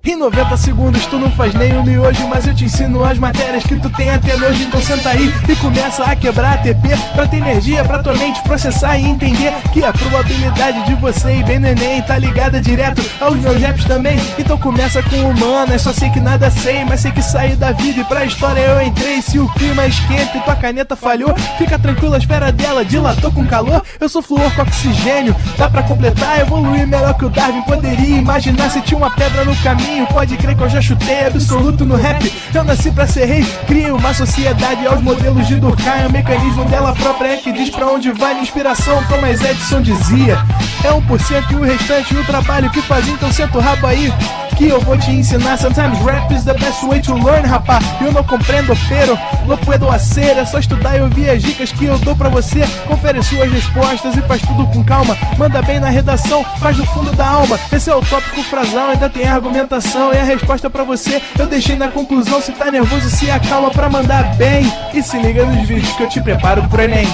Em 90 segundos tu não faz nem um miojo, mas eu te ensino as matérias que tu tem até nojo. Então senta aí e começa a quebrar ATP pra ter energia pra tua mente processar e entender que a probabilidade de você ir bem no Enem tá ligada direto aos meus raps também. Então começa com humanas, só sei que nada sei, mas sei que saí da vida e pra história eu entrei. Se o clima esquenta e tua caneta falhou, fica tranquilo, a esfera dela dilatou com calor. Eu sou flúor com oxigênio, dá pra completar, evoluir melhor que o Darwin poderia imaginar. Se tinha uma pedra no caminho, pode crer que eu já chutei absoluto no rap. Eu nasci pra ser rei, criei uma sociedade aos modelos de Durkheim. O mecanismo dela própria é que diz pra onde vai minha inspiração. Thomas Edison dizia, é 1% e o restante o trabalho que fazia. Então senta o rabo aí que eu vou te ensinar. Sometimes rap is the best way to learn, rapá. Eu não compreendo, pero não puedo hacer. É só estudar e ouvir as dicas que eu dou pra você. Confere suas respostas e faz tudo com calma. Manda bem na redação, faz do fundo da alma. Esse é o tópico frasal, ainda tem argumentação. E a resposta pra você eu deixei na conclusão. Se tá nervoso, se acalma pra mandar bem. E se liga nos vídeos que eu te preparo pro Enem.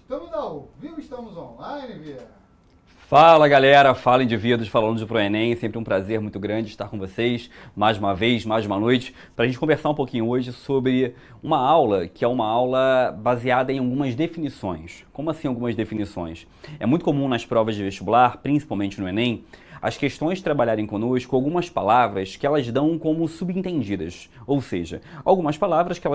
Estamos ao vivo, estamos online, Vieira. Fala galera, fala indivíduos, falando pro Enem, sempre um prazer muito grande estar com vocês, mais uma vez, mais uma noite, para a gente conversar um pouquinho hoje sobre uma aula que é uma aula baseada em algumas definições. Como assim algumas definições? É muito comum nas provas de vestibular, principalmente no Enem, as questões trabalharem conosco algumas palavras que elas dão como subentendidas, ou seja, algumas palavras que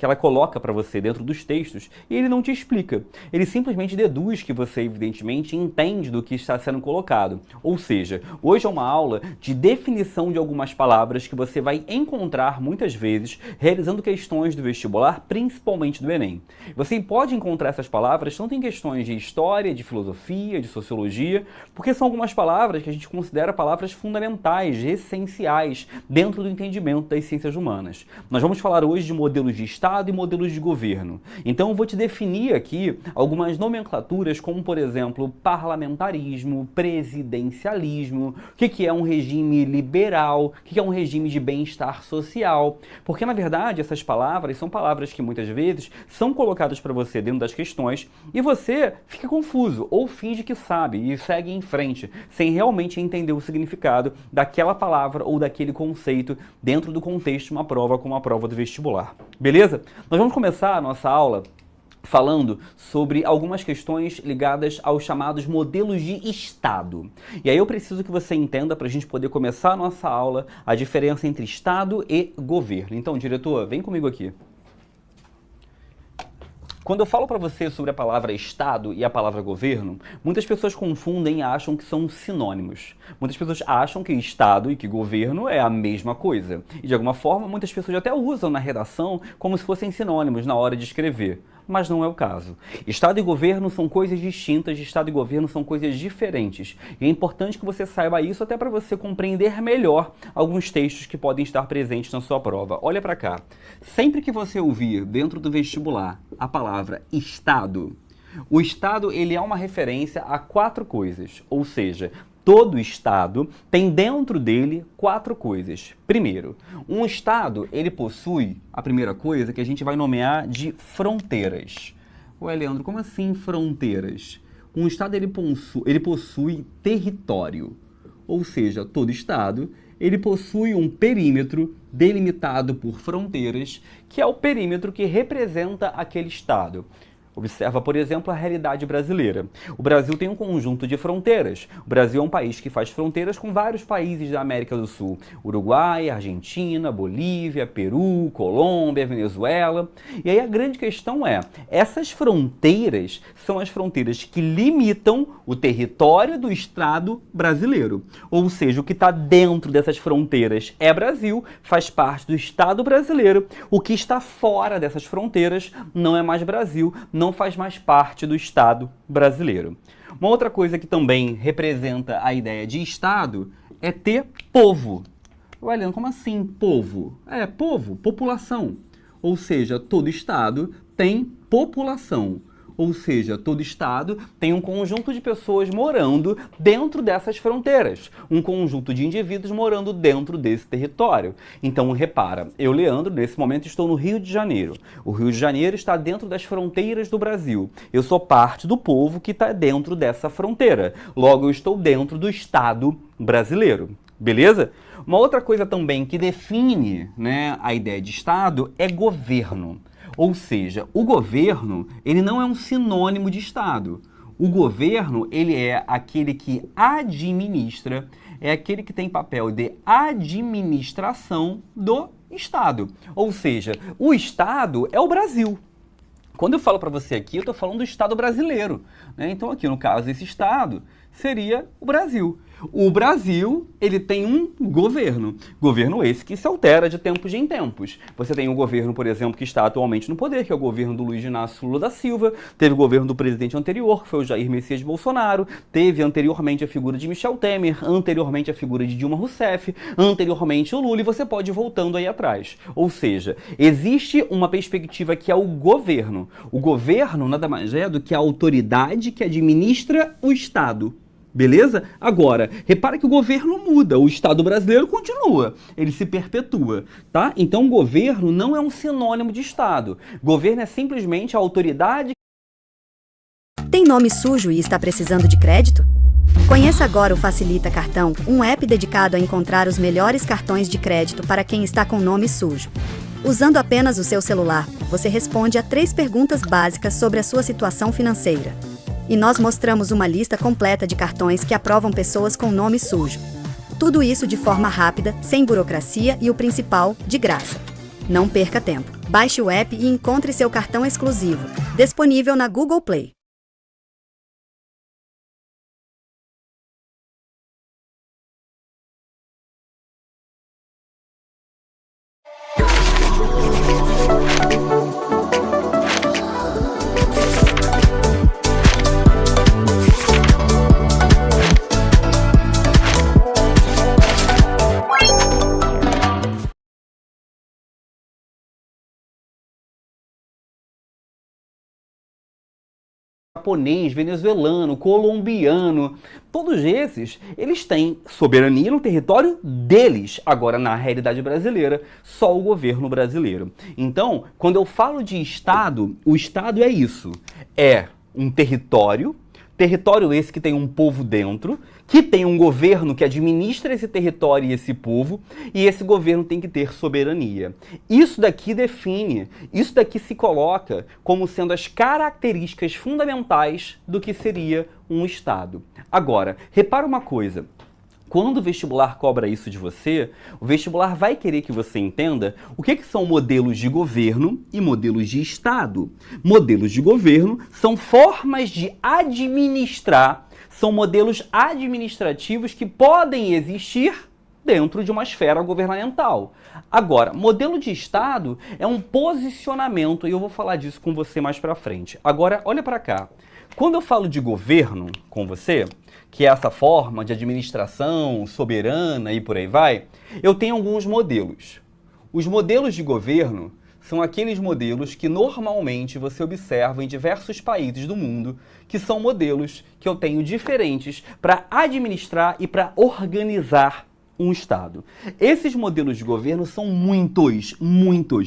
ela coloca para você dentro dos textos e ele não te explica. Ele simplesmente deduz que você, evidentemente, entende do que está sendo colocado. Ou seja, hoje é uma aula de definição de algumas palavras que você vai encontrar muitas vezes realizando questões do vestibular, principalmente do Enem. Você pode encontrar essas palavras tanto em questões de história, de filosofia, de sociologia, porque são algumas palavras que a gente considera palavras fundamentais, essenciais, dentro do entendimento das ciências humanas. Nós vamos falar hoje de modelos de Estado e modelos de governo. Então eu vou te definir aqui algumas nomenclaturas como, por exemplo, parlamentarismo, presidencialismo, o que é um regime liberal, o que é um regime de bem-estar social, porque na verdade essas palavras são palavras que muitas vezes são colocadas para você dentro das questões e você fica confuso ou finge que sabe e segue em frente, sem realmente entender o significado daquela palavra ou daquele conceito dentro do contexto de uma prova como a prova do vestibular. Beleza? Nós vamos começar a nossa aula falando sobre algumas questões ligadas aos chamados modelos de Estado. E aí eu preciso que você entenda, para a gente poder começar a nossa aula, a diferença entre Estado e governo. Então, diretor, vem comigo aqui. Quando eu falo para você sobre a palavra Estado e a palavra governo, muitas pessoas confundem e acham que são sinônimos. Muitas pessoas acham que Estado e que governo é a mesma coisa. E de alguma forma, muitas pessoas até usam na redação como se fossem sinônimos na hora de escrever. Mas não é o caso. Estado e governo são coisas distintas, Estado e governo são coisas diferentes. E é importante que você saiba isso até para você compreender melhor alguns textos que podem estar presentes na sua prova. Olha para cá. Sempre que você ouvir dentro do vestibular a palavra Estado, o Estado ele é uma referência a 4 coisas, ou seja, todo Estado tem dentro dele 4 coisas. Primeiro, um Estado, ele possui a primeira coisa que a gente vai nomear de fronteiras. Ué, Leandro, como assim fronteiras? Um Estado, ele possui território. Ou seja, todo Estado, ele possui um perímetro delimitado por fronteiras, que é o perímetro que representa aquele Estado. Observa, por exemplo, a realidade brasileira. O Brasil tem um conjunto de fronteiras. O Brasil é um país que faz fronteiras com vários países da América do Sul. Uruguai, Argentina, Bolívia, Peru, Colômbia, Venezuela. E aí a grande questão é, essas fronteiras são as fronteiras que limitam o território do Estado brasileiro. Ou seja, o que está dentro dessas fronteiras é Brasil, faz parte do Estado brasileiro. O que está fora dessas fronteiras não é mais Brasil, não faz mais parte do Estado brasileiro. Uma outra coisa que também representa a ideia de Estado é ter povo. Vai lendo, como assim povo? Povo, população. Ou seja, todo Estado tem população. Ou seja, todo Estado tem um conjunto de pessoas morando dentro dessas fronteiras. Um conjunto de indivíduos morando dentro desse território. Então, repara, eu, Leandro, nesse momento estou no Rio de Janeiro. O Rio de Janeiro está dentro das fronteiras do Brasil. Eu sou parte do povo que está dentro dessa fronteira. Logo, eu estou dentro do Estado brasileiro. Beleza? Uma outra coisa também que define, né, a ideia de Estado é governo. Ou seja, o governo, ele não é um sinônimo de Estado. O governo, ele é aquele que administra, é aquele que tem papel de administração do Estado. Ou seja, o Estado é o Brasil. Quando eu falo para você aqui, eu estou falando do Estado brasileiro, né? Então aqui, no caso, esse Estado seria o Brasil. O Brasil, ele tem um governo. Governo esse que se altera de tempos em tempos. Você tem o governo, por exemplo, que está atualmente no poder, que é o governo do Luiz Inácio Lula da Silva. Teve o governo do presidente anterior, que foi o Jair Messias Bolsonaro. Teve anteriormente a figura de Michel Temer. Anteriormente a figura de Dilma Rousseff. Anteriormente o Lula. E você pode ir voltando aí atrás. Ou seja, existe uma perspectiva que é o governo. O governo nada mais é do que a autoridade que administra o Estado. Beleza? Agora, repara que o governo muda, o Estado brasileiro continua, ele se perpetua, tá? Então, o governo não é um sinônimo de Estado. Governo é simplesmente a autoridade. Tem nome sujo e está precisando de crédito? Conheça agora o Facilita Cartão, um app dedicado a encontrar os melhores cartões de crédito para quem está com nome sujo. Usando apenas o seu celular, você responde a 3 perguntas básicas sobre a sua situação financeira. E nós mostramos uma lista completa de cartões que aprovam pessoas com nome sujo. Tudo isso de forma rápida, sem burocracia e o principal, de graça. Não perca tempo. Baixe o app e encontre seu cartão exclusivo. Disponível na Google Play. Japonês, venezuelano, colombiano, todos esses, eles têm soberania no território deles. Agora, na realidade brasileira, só o governo brasileiro. Então, quando eu falo de Estado, o Estado é isso. É um território esse que tem um povo dentro, que tem um governo que administra esse território e esse povo, e esse governo tem que ter soberania. Isso daqui define, isso daqui se coloca como sendo as características fundamentais do que seria um Estado. Agora, repara uma coisa. Quando o vestibular cobra isso de você, o vestibular vai querer que você entenda o que são modelos de governo e modelos de Estado. Modelos de governo são formas de administrar, são modelos administrativos que podem existir dentro de uma esfera governamental. Agora, modelo de Estado é um posicionamento, e eu vou falar disso com você mais pra frente. Agora, olha pra cá. Quando eu falo de governo com você, que é essa forma de administração soberana e por aí vai, eu tenho alguns modelos. Os modelos de governo são aqueles modelos que normalmente você observa em diversos países do mundo, que são modelos que eu tenho diferentes para administrar e para organizar um Estado. Esses modelos de governo são muitos.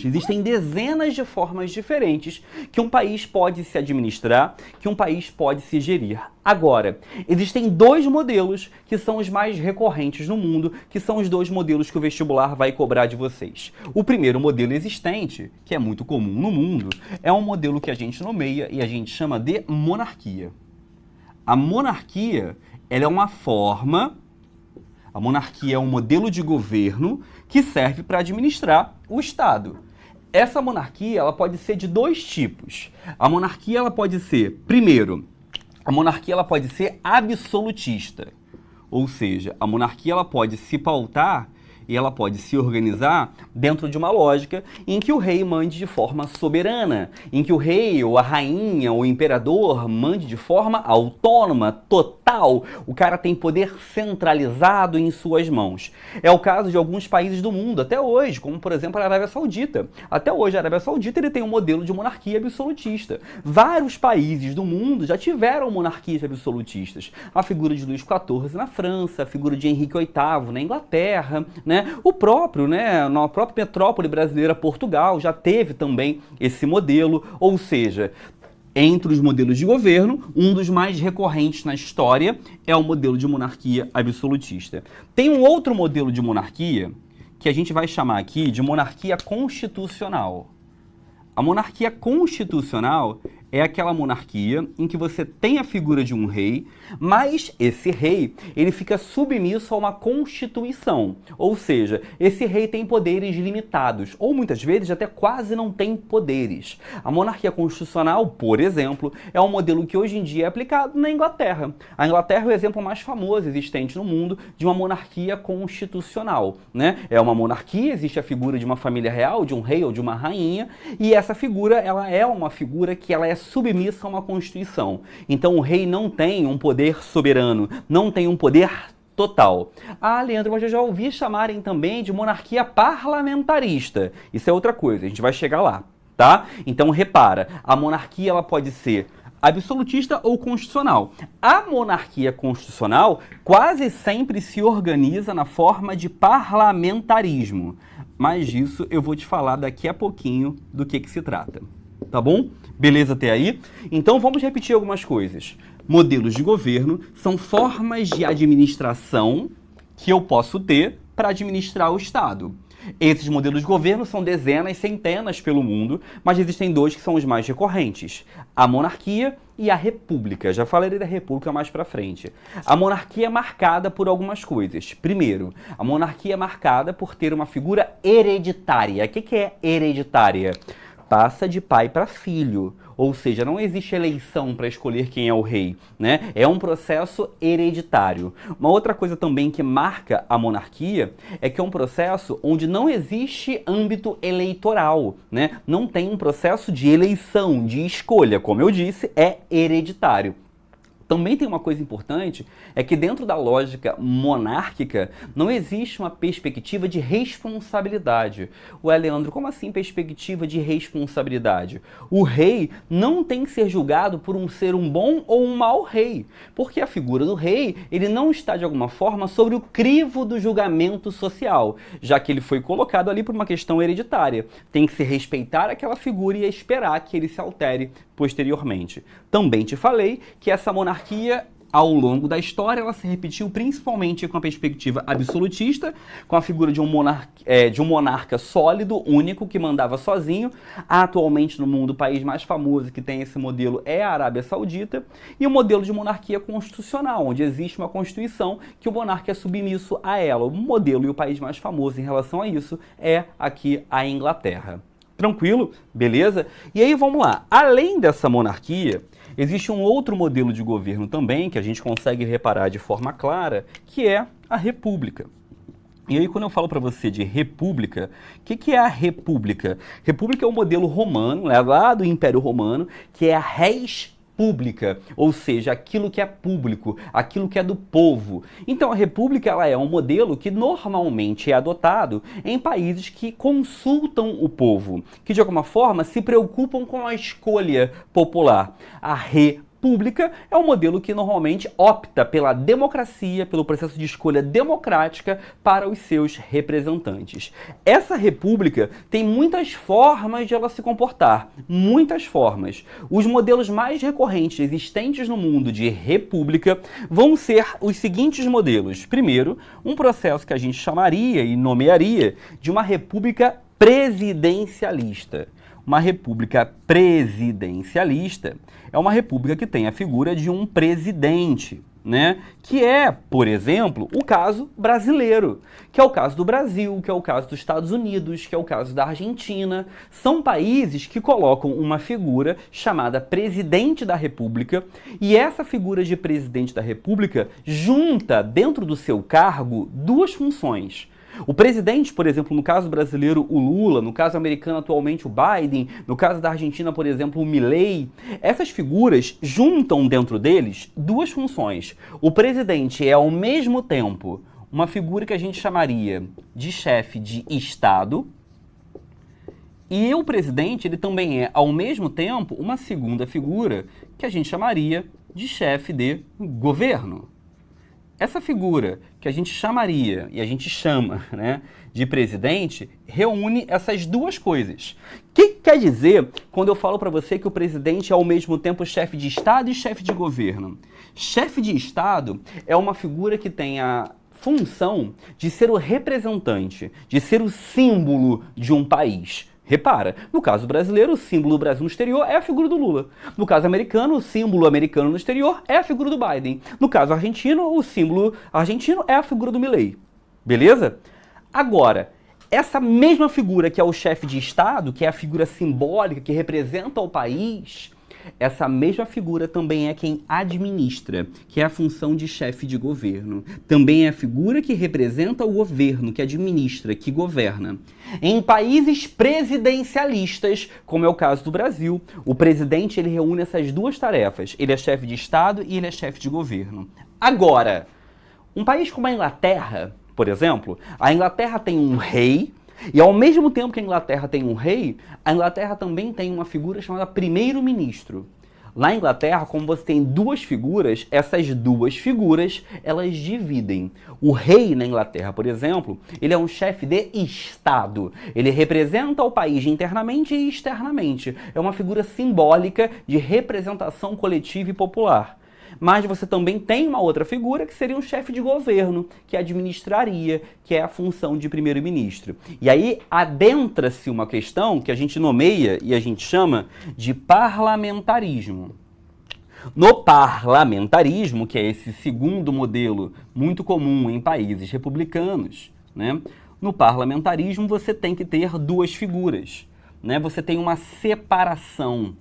Existem dezenas de formas diferentes que um país pode se administrar, que um país pode se gerir. Agora, existem 2 modelos que são os mais recorrentes no mundo, que são os 2 modelos que o vestibular vai cobrar de vocês. O primeiro modelo existente, que é muito comum no mundo, é um modelo que a gente nomeia e a gente chama de monarquia. A monarquia, ela é uma forma... A monarquia é um modelo de governo que serve para administrar o Estado. Essa monarquia ela pode ser de 2 tipos. A monarquia ela pode ser, primeiro, a monarquia ela pode ser absolutista. Ou seja, a monarquia ela pode se pautar e ela pode se organizar dentro de uma lógica em que o rei mande de forma soberana, em que o rei ou a rainha ou o imperador mande de forma autônoma, total. O cara tem poder centralizado em suas mãos. É o caso de alguns países do mundo até hoje, como por exemplo a Arábia Saudita. Até hoje a Arábia Saudita ele tem um modelo de monarquia absolutista. Vários países do mundo já tiveram monarquias absolutistas. A figura de Luís XIV na França, a figura de Henrique VIII na Inglaterra, né? O próprio, né, na própria metrópole brasileira, Portugal, já teve também esse modelo, ou seja, entre os modelos de governo, um dos mais recorrentes na história é o modelo de monarquia absolutista. Tem um outro modelo de monarquia que a gente vai chamar aqui de monarquia constitucional. A monarquia constitucional é aquela monarquia em que você tem a figura de um rei, mas esse rei, ele fica submisso a uma constituição. Ou seja, esse rei tem poderes limitados, ou muitas vezes até quase não tem poderes. A monarquia constitucional, por exemplo, é um modelo que hoje em dia é aplicado na Inglaterra. A Inglaterra é o exemplo mais famoso existente no mundo de uma monarquia constitucional, né? É uma monarquia, existe a figura de uma família real, de um rei ou de uma rainha, e essa figura, ela é uma figura que ela é submissa a uma constituição. Então o rei não tem um poder soberano, não tem um poder total. Ah, Leandro, mas eu já ouvi chamarem também de monarquia parlamentarista. Isso é outra coisa, a gente vai chegar lá, tá? Então repara, a monarquia ela pode ser absolutista ou constitucional. A monarquia constitucional quase sempre se organiza na forma de parlamentarismo. Mas disso eu vou te falar daqui a pouquinho do que se trata. Tá bom? Beleza até aí? Então vamos repetir algumas coisas. Modelos de governo são formas de administração que eu posso ter para administrar o Estado. Esses modelos de governo são dezenas, centenas pelo mundo, mas existem dois que são os mais recorrentes: a monarquia e a república. Já falarei da república mais para frente. A monarquia é marcada por algumas coisas. Primeiro, a monarquia é marcada por ter uma figura hereditária. O que é hereditária? Passa de pai para filho, ou seja, não existe eleição para escolher quem é o rei, né? É um processo hereditário. Uma outra coisa também que marca a monarquia é que é um processo onde não existe âmbito eleitoral, né? Não tem um processo de eleição, de escolha, como eu disse, é hereditário. Também tem uma coisa importante, é que dentro da lógica monárquica não existe uma perspectiva de responsabilidade. Ué, Leandro, como assim perspectiva de responsabilidade? O rei não tem que ser julgado por ser um bom ou um mau rei, porque a figura do rei, ele não está de alguma forma sobre o crivo do julgamento social, já que ele foi colocado ali por uma questão hereditária. Tem que se respeitar aquela figura e esperar que ele se altere posteriormente. Também te falei que essa monarquia, ao longo da história, ela se repetiu principalmente com a perspectiva absolutista, com a figura de um monarca sólido, único, que mandava sozinho. Atualmente no mundo, o país mais famoso que tem esse modelo é a Arábia Saudita, e o modelo de monarquia constitucional, onde existe uma constituição que o monarca é submisso a ela. O modelo e o país mais famoso em relação a isso é aqui a Inglaterra. Tranquilo? Beleza? E aí vamos lá. Além dessa monarquia, existe um outro modelo de governo também, que a gente consegue reparar de forma clara, que é a república. E aí quando eu falo para você de república, o que é a república? República é um modelo romano, né, lá do Império Romano, que é a res pública, ou seja, aquilo que é público, aquilo que é do povo. Então a república ela é um modelo que normalmente é adotado em países que consultam o povo, que de alguma forma se preocupam com a escolha popular. A república é um modelo que normalmente opta pela democracia, pelo processo de escolha democrática para os seus representantes. Essa república tem muitas formas de ela se comportar, muitas formas. Os modelos mais recorrentes existentes no mundo de república vão ser os seguintes modelos. Primeiro, um processo que a gente chamaria e nomearia de uma república presidencialista. Uma república presidencialista é uma república que tem a figura de um presidente, né? Que é, por exemplo, o caso brasileiro, que é o caso do Brasil, que é o caso dos Estados Unidos, que é o caso da Argentina. São países que colocam uma figura chamada presidente da República, e essa figura de presidente da República junta dentro do seu cargo duas funções. O presidente, por exemplo, no caso brasileiro, o Lula, no caso americano atualmente o Biden, no caso da Argentina, por exemplo, o Milei, essas figuras juntam dentro deles duas funções. O presidente é ao mesmo tempo uma figura que a gente chamaria de chefe de Estado, e o presidente ele também é ao mesmo tempo uma segunda figura que a gente chamaria de chefe de governo. Essa figura que a gente chamaria, e a gente chama, né, de presidente, reúne essas duas coisas. O que quer dizer quando eu falo para você que o presidente é ao mesmo tempo chefe de Estado e chefe de governo? Chefe de Estado é uma figura que tem a função de ser o representante, de ser o símbolo de um país. Repara, no caso brasileiro, o símbolo do Brasil no exterior é a figura do Lula. No caso americano, o símbolo americano no exterior é a figura do Biden. No caso argentino, o símbolo argentino é a figura do Milei. Beleza? Agora, essa mesma figura que é o chefe de Estado, que é a figura simbólica que representa o país, essa mesma figura também é quem administra, que é a função de chefe de governo. Também é a figura que representa o governo, que administra, que governa. Em países presidencialistas, como é o caso do Brasil, o presidente ele reúne essas duas tarefas. Ele é chefe de Estado e ele é chefe de governo. Agora, um país como a Inglaterra, por exemplo, a Inglaterra tem um rei, e ao mesmo tempo que a Inglaterra tem um rei, a Inglaterra também tem uma figura chamada primeiro-ministro. Lá na Inglaterra, como você tem duas figuras, essas duas figuras, elas dividem. O rei na Inglaterra, por exemplo, ele é um chefe de Estado. Ele representa o país internamente e externamente. É uma figura simbólica de representação coletiva e popular. Mas você também tem uma outra figura que seria um chefe de governo, que administraria, que é a função de primeiro-ministro. E aí adentra-se uma questão que a gente nomeia e a gente chama de parlamentarismo. No parlamentarismo, que é esse segundo modelo muito comum em países republicanos, né? No parlamentarismo você tem que ter duas figuras, né? Você tem uma separação.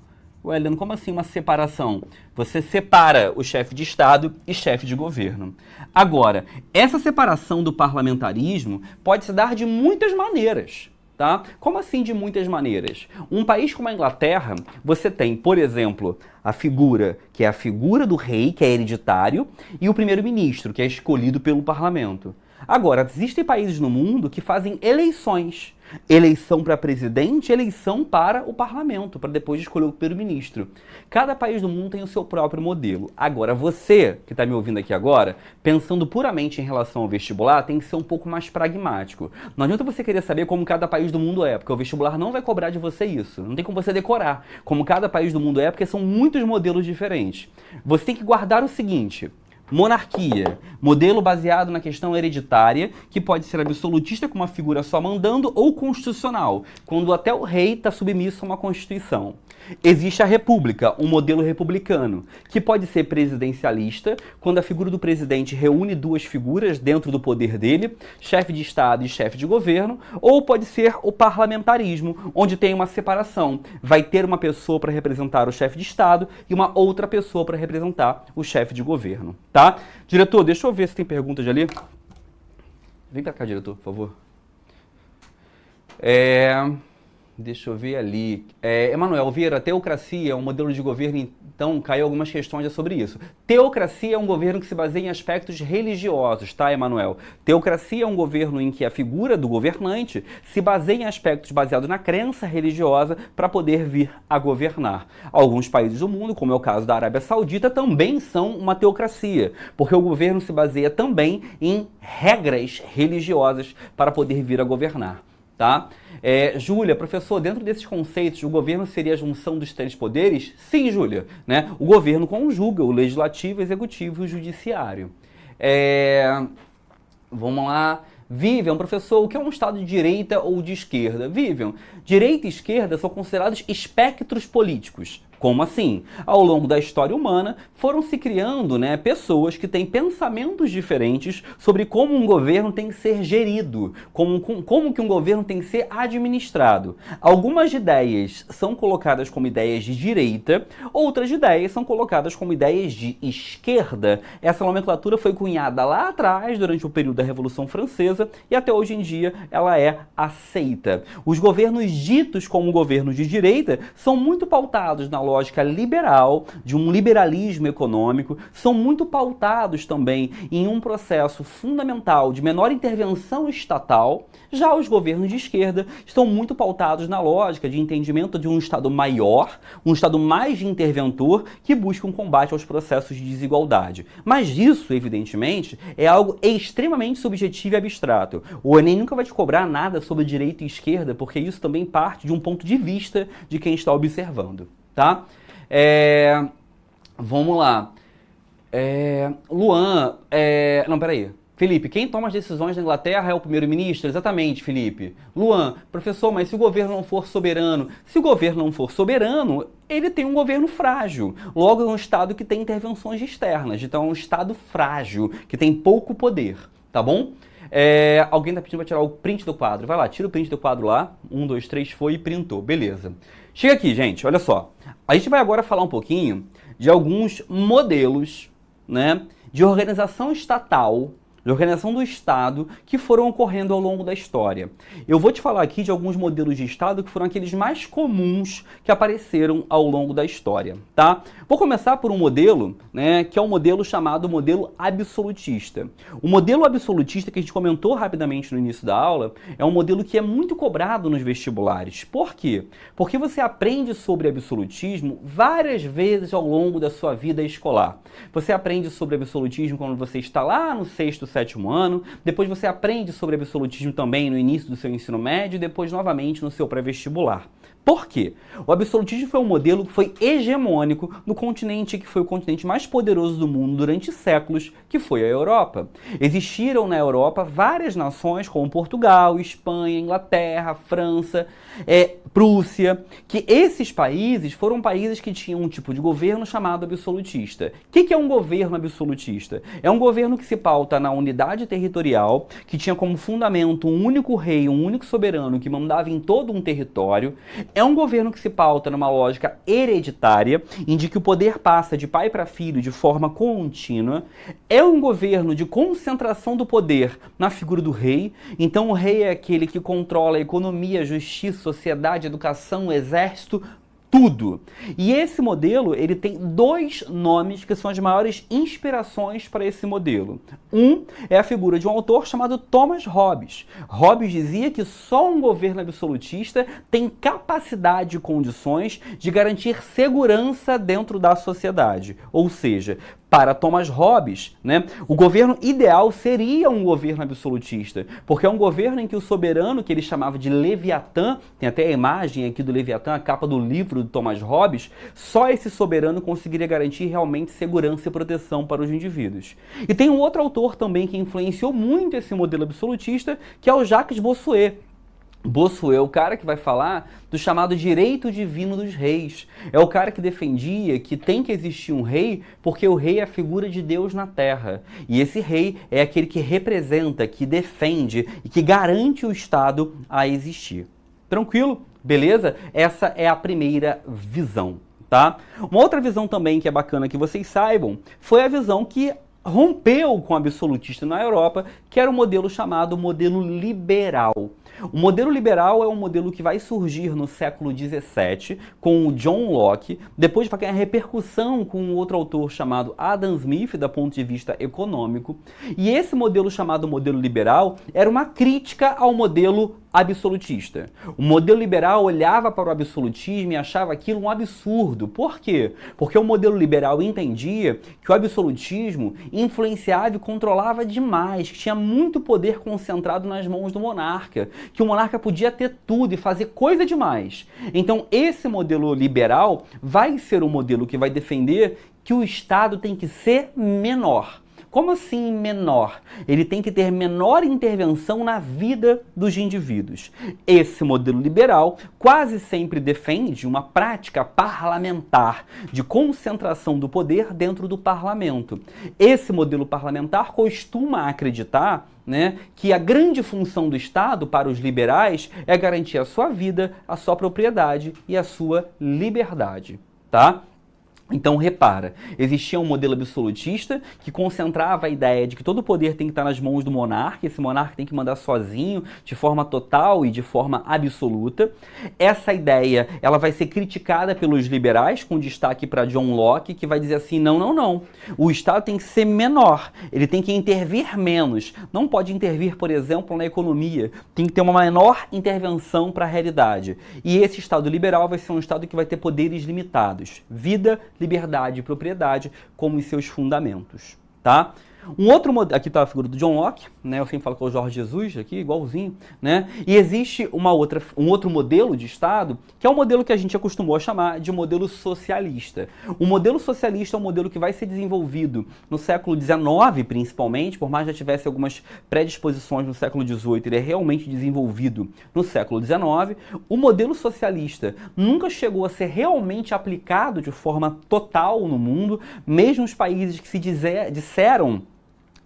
Ué, Leandro, como assim uma separação? Você separa o chefe de Estado e chefe de governo. Agora, essa separação do parlamentarismo pode se dar de muitas maneiras, tá? Como assim de muitas maneiras? Um país como a Inglaterra, você tem, por exemplo, a figura que é a figura do rei, que é hereditário, e o primeiro-ministro, que é escolhido pelo parlamento. Agora, existem países no mundo que fazem eleições. Eleição para presidente, eleição para o parlamento, para depois escolher o primeiro-ministro. Cada país do mundo tem o seu próprio modelo. Agora, você que está me ouvindo aqui agora, pensando puramente em relação ao vestibular, tem que ser um pouco mais pragmático. Não adianta você querer saber como cada país do mundo é, porque o vestibular não vai cobrar de você isso. Não tem como você decorar como cada país do mundo é, porque são muitos modelos diferentes. Você tem que guardar o seguinte: monarquia, modelo baseado na questão hereditária, que pode ser absolutista com uma figura só mandando, ou constitucional, quando até o rei está submisso a uma constituição. Existe a república, um modelo republicano, que pode ser presidencialista, quando a figura do presidente reúne duas figuras dentro do poder dele, chefe de Estado e chefe de governo, ou pode ser o parlamentarismo, onde tem uma separação. Vai ter uma pessoa para representar o chefe de Estado e uma outra pessoa para representar o chefe de governo, tá? Diretor, deixa eu ver se tem perguntas ali. Vem para cá, diretor, por favor. Deixa eu ver ali. Emanuel Vieira, teocracia é um modelo de governo, então caiu algumas questões sobre isso. Teocracia é um governo que se baseia em aspectos religiosos, tá, Emanuel? Teocracia é um governo em que a figura do governante se baseia em aspectos baseados na crença religiosa para poder vir a governar. Alguns países do mundo, como é o caso da Arábia Saudita, também são uma teocracia, porque o governo se baseia também em regras religiosas para poder vir a governar. Tá? Júlia, professor, dentro desses conceitos, o governo seria a junção dos três poderes? Sim, Júlia, né? O governo conjuga o legislativo, o executivo e o judiciário. Vamos lá. Vivian, professor, o que é um Estado de direita ou de esquerda? Vivian, direita e esquerda são considerados espectros políticos. Como assim? Ao longo da história humana, foram se criando, pessoas que têm pensamentos diferentes sobre como um governo tem que ser gerido, como que um governo tem que ser administrado. Algumas ideias são colocadas como ideias de direita, outras ideias são colocadas como ideias de esquerda. Essa nomenclatura foi cunhada lá atrás, durante o período da Revolução Francesa, e até hoje em dia ela é aceita. Os governos ditos como governos de direita são muito pautados na lógica liberal, de um liberalismo econômico, são muito pautados também em um processo fundamental de menor intervenção estatal. Já os governos de esquerda estão muito pautados na lógica de entendimento de um Estado maior, um Estado mais interventor, que busca um combate aos processos de desigualdade. Mas isso, evidentemente, é algo extremamente subjetivo e abstrato. O Enem nunca vai te cobrar nada sobre direita e esquerda, porque isso também parte de um ponto de vista de quem está observando, tá? Vamos lá. Luan, não, peraí. Felipe, quem toma as decisões na Inglaterra é o primeiro-ministro? Exatamente, Felipe. Luan, professor, mas se o governo não for soberano? Se o governo não for soberano, ele tem um governo frágil. Logo, é um Estado que tem intervenções externas. Então, é um Estado frágil, que tem pouco poder, tá bom? Alguém tá pedindo para tirar o print do quadro. Vai lá, tira o print do quadro lá. 1, 2, 3, foi e printou. Beleza. Chega aqui, gente, olha só. A gente vai agora falar um pouquinho de alguns modelos, de organização estatal, de organização do Estado, que foram ocorrendo ao longo da história. Eu vou te falar aqui de alguns modelos de Estado que foram aqueles mais comuns que apareceram ao longo da história, tá? Vou começar por um modelo, que é um modelo chamado modelo absolutista. O modelo absolutista, que a gente comentou rapidamente no início da aula, é um modelo que é muito cobrado nos vestibulares. Por quê? Porque você aprende sobre absolutismo várias vezes ao longo da sua vida escolar. Você aprende sobre absolutismo quando você está lá no 6º, 7º ano, depois você aprende sobre absolutismo também no início do seu ensino médio e depois novamente no seu pré-vestibular. Por quê? O absolutismo foi um modelo que foi hegemônico no continente que foi o continente mais poderoso do mundo durante séculos, que foi a Europa. Existiram na Europa várias nações como Portugal, Espanha, Inglaterra, França, Prússia, que esses países foram países que tinham um tipo de governo chamado absolutista. O que é um governo absolutista? É um governo que se pauta na unidade territorial, que tinha como fundamento um único rei, um único soberano que mandava em todo um território. É um governo que se pauta numa lógica hereditária, em que o poder passa de pai para filho de forma contínua. É um governo de concentração do poder na figura do rei. Então o rei é aquele que controla a economia, a justiça, sociedade, educação, exército, tudo. E esse modelo, ele tem dois nomes que são as maiores inspirações para esse modelo. Um é a figura de um autor chamado Thomas Hobbes. Hobbes dizia que só um governo absolutista tem capacidade e condições de garantir segurança dentro da sociedade. Ou seja, para Thomas Hobbes, o governo ideal seria um governo absolutista, porque é um governo em que o soberano, que ele chamava de Leviatã, tem até a imagem aqui do Leviatã, a capa do livro do Thomas Hobbes, só esse soberano conseguiria garantir realmente segurança e proteção para os indivíduos. E tem um outro autor também que influenciou muito esse modelo absolutista, que é o Jacques Bossuet. Bossuet é o cara que vai falar do chamado direito divino dos reis. É o cara que defendia que tem que existir um rei porque o rei é a figura de Deus na terra. E esse rei é aquele que representa, que defende e que garante o Estado a existir. Tranquilo? Beleza? Essa é a primeira visão, tá? Uma outra visão também que é bacana que vocês saibam foi a visão que rompeu com o absolutista na Europa, que era o modelo chamado modelo liberal. O modelo liberal é um modelo que vai surgir no século XVII com o John Locke, depois vai ganhar repercussão com um outro autor chamado Adam Smith, do ponto de vista econômico. E esse modelo chamado modelo liberal era uma crítica ao modelo absolutista. O modelo liberal olhava para o absolutismo e achava aquilo um absurdo. Por quê? Porque o modelo liberal entendia que o absolutismo influenciava e controlava demais, que tinha muito poder concentrado nas mãos do monarca, que o monarca podia ter tudo e fazer coisa demais. Então esse modelo liberal vai ser o modelo que vai defender que o Estado tem que ser menor. Como assim menor? Ele tem que ter menor intervenção na vida dos indivíduos. Esse modelo liberal quase sempre defende uma prática parlamentar de concentração do poder dentro do parlamento. Esse modelo parlamentar costuma acreditar, né, que a grande função do Estado para os liberais é garantir a sua vida, a sua propriedade e a sua liberdade, tá? Então, repara, existia um modelo absolutista que concentrava a ideia de que todo o poder tem que estar nas mãos do monarca, esse monarca tem que mandar sozinho, de forma total e de forma absoluta. Essa ideia, ela vai ser criticada pelos liberais, com destaque para John Locke, que vai dizer assim, não. O Estado tem que ser menor, ele tem que intervir menos. Não pode intervir, por exemplo, na economia, tem que ter uma menor intervenção para a realidade. E esse Estado liberal vai ser um Estado que vai ter poderes limitados. Vida, liberdade e propriedade como os seus fundamentos, tá? Um outro modelo, aqui está a figura do John Locke, né? Eu sempre falo com o Jorge Jesus aqui, igualzinho, né? E existe um outro modelo de Estado, que é o modelo que a gente acostumou a chamar de modelo socialista. O modelo socialista é um modelo que vai ser desenvolvido no século XIX, principalmente, por mais que já tivesse algumas predisposições no século XVIII, ele é realmente desenvolvido no século XIX. O modelo socialista nunca chegou a ser realmente aplicado de forma total no mundo, mesmo os países que se disseram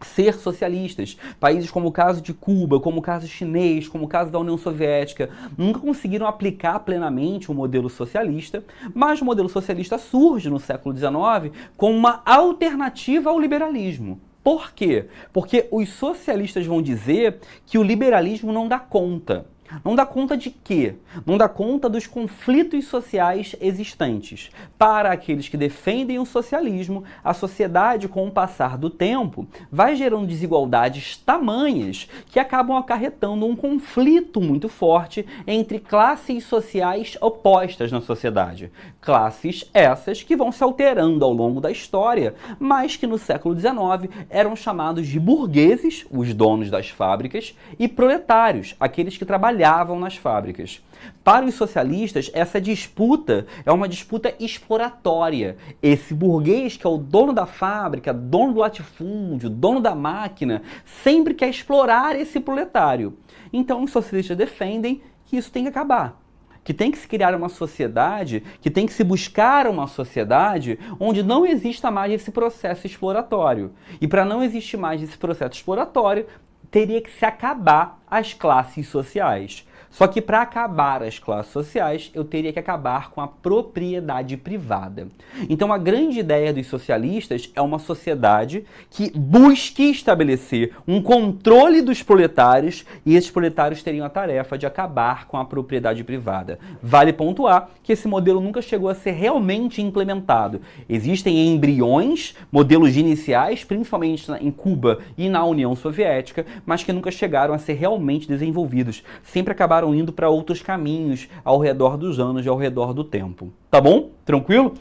ser socialistas, países como o caso de Cuba, como o caso chinês, como o caso da União Soviética, nunca conseguiram aplicar plenamente o modelo socialista, mas o modelo socialista surge no século XIX como uma alternativa ao liberalismo. Por quê? Porque os socialistas vão dizer que o liberalismo não dá conta. Não dá conta de quê? Não dá conta dos conflitos sociais existentes. Para aqueles que defendem o socialismo, a sociedade, com o passar do tempo, vai gerando desigualdades tamanhas que acabam acarretando um conflito muito forte entre classes sociais opostas na sociedade. Classes essas que vão se alterando ao longo da história, mas que no século XIX eram chamados de burgueses, os donos das fábricas, e proletários, aqueles que trabalhavam nas fábricas. Para os socialistas, essa disputa é uma disputa exploratória. Esse burguês, que é o dono da fábrica, dono do latifúndio, dono da máquina, sempre quer explorar esse proletário. Então, os socialistas defendem que isso tem que acabar. Que tem que se criar uma sociedade, que tem que se buscar uma sociedade onde não exista mais esse processo exploratório. E para não existir mais esse processo exploratório, teria que se acabar as classes sociais. Só que para acabar as classes sociais, eu teria que acabar com a propriedade privada. Então a grande ideia dos socialistas é uma sociedade que busque estabelecer um controle dos proletários, e esses proletários teriam a tarefa de acabar com a propriedade privada. Vale pontuar que esse modelo nunca chegou a ser realmente implementado. Existem embriões, modelos iniciais, principalmente em Cuba e na União Soviética, mas que nunca chegaram a ser realmente desenvolvidos. Sempre acabaram indo para outros caminhos ao redor dos anos e ao redor do tempo. Tá bom? Tranquilo?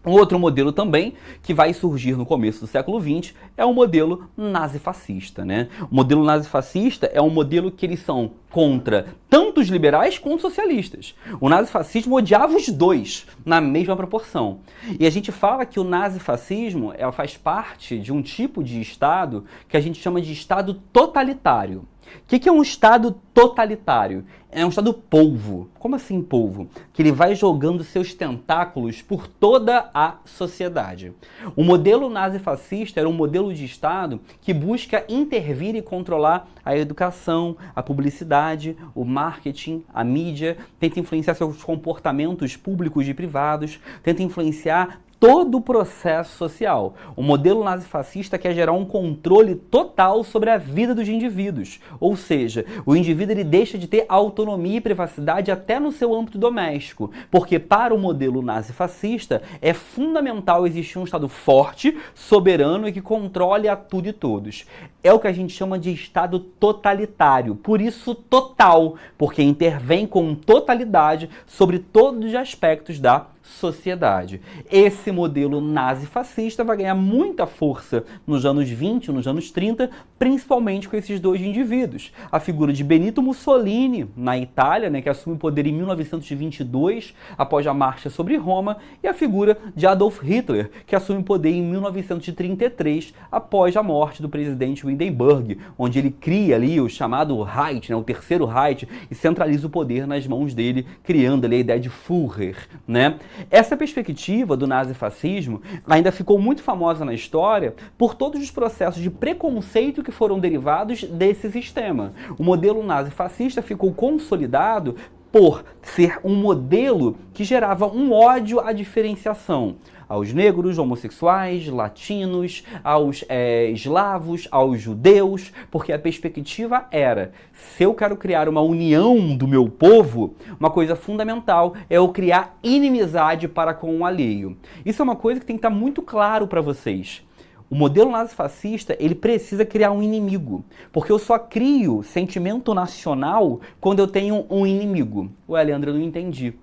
Um outro modelo também, que vai surgir no começo do século XX, é o modelo nazifascista, né? O modelo nazifascista é um modelo que eles são contra tanto os liberais quanto os socialistas. O nazifascismo odiava os dois, na mesma proporção. E a gente fala que o nazifascismo faz parte de um tipo de Estado que a gente chama de Estado totalitário. O que é um Estado totalitário? É um Estado polvo. Como assim polvo? Que ele vai jogando seus tentáculos por toda a sociedade. O modelo nazifascista era um modelo de Estado que busca intervir e controlar a educação, a publicidade, o marketing, a mídia, tenta influenciar seus comportamentos públicos e privados, tenta influenciar todo o processo social. O modelo nazifascista quer gerar um controle total sobre a vida dos indivíduos. Ou seja, o indivíduo ele deixa de ter autonomia e privacidade até no seu âmbito doméstico. Porque para o modelo nazifascista é fundamental existir um Estado forte, soberano e que controle a tudo e todos. É o que a gente chama de Estado totalitário. Por isso total, porque intervém com totalidade sobre todos os aspectos da sociedade. Esse modelo nazifascista vai ganhar muita força nos anos 20, nos anos 30, principalmente com esses dois indivíduos. A figura de Benito Mussolini, na Itália, né, que assume o poder em 1922, após a marcha sobre Roma, e a figura de Adolf Hitler, que assume o poder em 1933, após a morte do presidente Hindenburg, onde ele cria ali o chamado Reich, né, o terceiro Reich, e centraliza o poder nas mãos dele, criando ali a ideia de Führer, né? Essa perspectiva do nazifascismo ainda ficou muito famosa na história por todos os processos de preconceito que foram derivados desse sistema. O modelo nazifascista ficou consolidado por ser um modelo que gerava um ódio à diferenciação aos negros, homossexuais, latinos, aos eslavos, aos judeus, porque a perspectiva era, se eu quero criar uma união do meu povo, uma coisa fundamental é eu criar inimizade para com o alheio. Isso é uma coisa que tem que estar muito claro para vocês. O modelo nazifascista, ele precisa criar um inimigo, porque eu só crio sentimento nacional quando eu tenho um inimigo. Ué, Leandro, eu não entendi.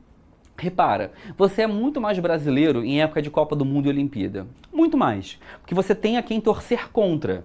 Repara, você é muito mais brasileiro em época de Copa do Mundo e Olimpíada. Muito mais. Porque você tem a quem torcer contra.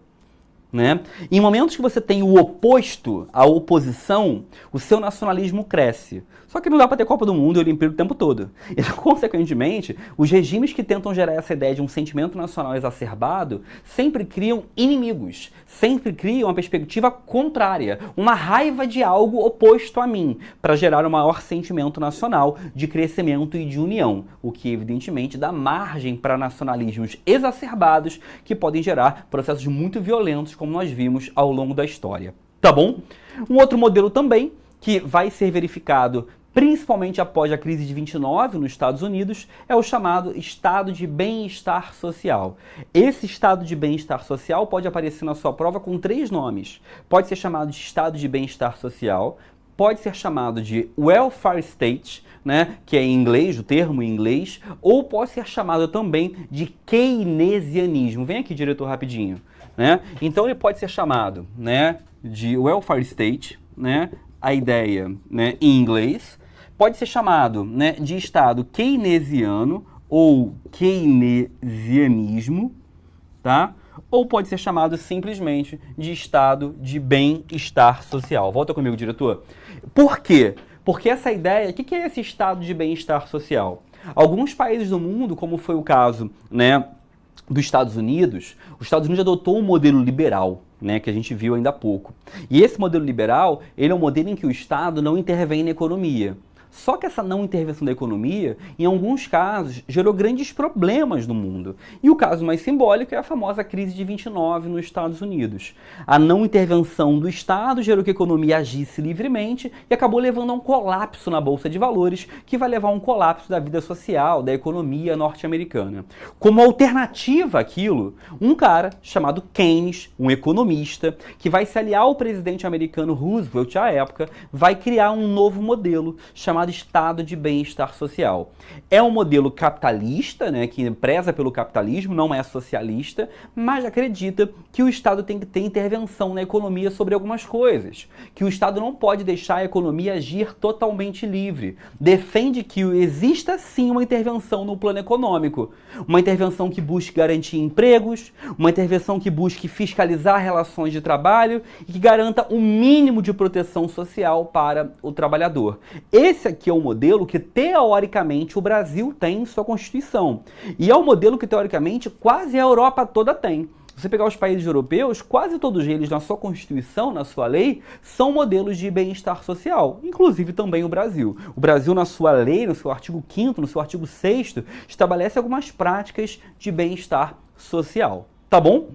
Né? Em momentos que você tem o oposto, a oposição, o seu nacionalismo cresce. Só que não dá para ter Copa do Mundo e Olimpíada o tempo todo. E, consequentemente, os regimes que tentam gerar essa ideia de um sentimento nacional exacerbado sempre criam inimigos, sempre criam uma perspectiva contrária, uma raiva de algo oposto a mim, para gerar um maior sentimento nacional de crescimento e de união, o que evidentemente dá margem para nacionalismos exacerbados que podem gerar processos muito violentos, como nós vimos ao longo da história. Tá bom? Um outro modelo também que vai ser verificado principalmente após a crise de 29 nos Estados Unidos, é o chamado estado de bem-estar social. Esse estado de bem-estar social pode aparecer na sua prova com 3 nomes. Pode ser chamado de estado de bem-estar social, pode ser chamado de welfare state, né, que é em inglês, o termo em inglês, ou pode ser chamado também de keynesianismo. Vem aqui, diretor, rapidinho. Né? Então ele pode ser chamado, né, de welfare state, né, a ideia, né, em inglês, pode ser chamado, né, de estado keynesiano ou keynesianismo, tá? Ou pode ser chamado simplesmente de estado de bem-estar social. Volta comigo, diretor. Por quê? Porque essa ideia, o que é esse estado de bem-estar social? Alguns países do mundo, como foi o caso, né, dos Estados Unidos, os Estados Unidos adotou um modelo liberal, né, que a gente viu ainda há pouco. E esse modelo liberal, ele é um modelo em que o Estado não intervém na economia. Só que essa não intervenção da economia, em alguns casos, gerou grandes problemas no mundo. E o caso mais simbólico é a famosa crise de 29 nos Estados Unidos. A não intervenção do Estado gerou que a economia agisse livremente e acabou levando a um colapso na Bolsa de Valores, que vai levar a um colapso da vida social, da economia norte-americana. Como alternativa àquilo, um cara chamado Keynes, um economista, que vai se aliar ao presidente americano Roosevelt à época, vai criar um novo modelo chamado estado de bem-estar social. É um modelo capitalista, né, que preza pelo capitalismo, não é socialista, mas acredita que o Estado tem que ter intervenção na economia sobre algumas coisas, que o Estado não pode deixar a economia agir totalmente livre. Defende que exista sim uma intervenção no plano econômico, uma intervenção que busque garantir empregos, uma intervenção que busque fiscalizar relações de trabalho e que garanta o mínimo de proteção social para o trabalhador. Esse aqui é o modelo que, teoricamente, o Brasil tem em sua Constituição. E é um modelo que, teoricamente, quase a Europa toda tem. Se você pegar os países europeus, quase todos eles, na sua Constituição, na sua lei, são modelos de bem-estar social. Inclusive também o Brasil. O Brasil, na sua lei, no seu artigo 5º, no seu artigo 6º, estabelece algumas práticas de bem-estar social. Tá bom?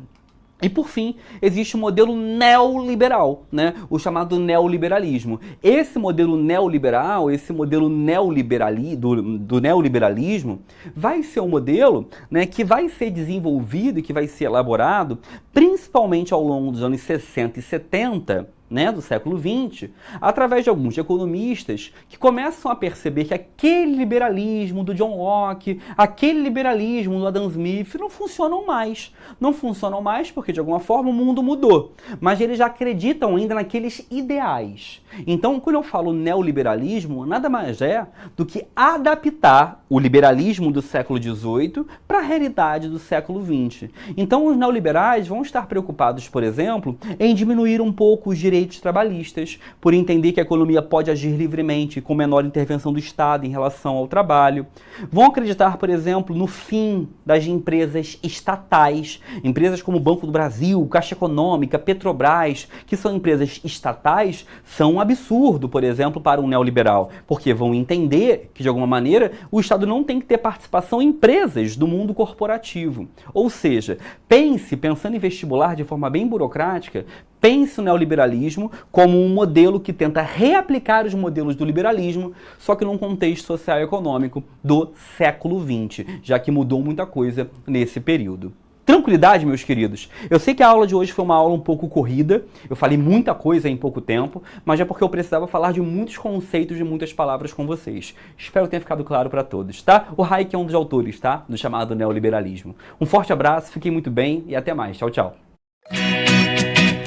E, por fim, existe o modelo neoliberal, né? O chamado neoliberalismo. Esse modelo neoliberal, esse modelo do neoliberalismo, vai ser um modelo, né, que vai ser desenvolvido e que vai ser elaborado principalmente ao longo dos anos 60 e 70, né, do século XX, através de alguns economistas que começam a perceber que aquele liberalismo do John Locke, aquele liberalismo do Adam Smith não funcionam mais. Não funcionam mais porque, de alguma forma, o mundo mudou. Mas eles já acreditam ainda naqueles ideais. Então, quando eu falo neoliberalismo, nada mais é do que adaptar o liberalismo do século XVIII para a realidade do século XX. Então, os neoliberais vão estar preocupados, por exemplo, em diminuir um pouco os direitos trabalhistas, por entender que a economia pode agir livremente com menor intervenção do Estado em relação ao trabalho. Vão acreditar, por exemplo, no fim das empresas estatais, empresas como o Banco do Brasil, Caixa Econômica, Petrobras, que são empresas estatais, são um absurdo, por exemplo, para um neoliberal, porque vão entender que, de alguma maneira, o Estado não tem que ter participação em empresas do mundo corporativo. Ou seja, pensando em vestibular de forma bem burocrática, pense o neoliberalismo como um modelo que tenta reaplicar os modelos do liberalismo, só que num contexto social e econômico do século XX, já que mudou muita coisa nesse período. Tranquilidade, meus queridos. Eu sei que a aula de hoje foi uma aula um pouco corrida, eu falei muita coisa em pouco tempo, mas é porque eu precisava falar de muitos conceitos e muitas palavras com vocês. Espero que tenha ficado claro para todos, tá? O Hayek é um dos autores, tá? Do chamado neoliberalismo. Um forte abraço, fiquem muito bem e até mais. Tchau, tchau.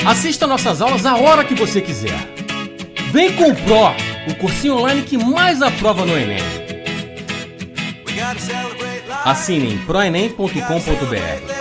Assista nossas aulas a hora que você quiser. Vem com o Pro, o cursinho online que mais aprova no Enem. Assine em proenem.com.br.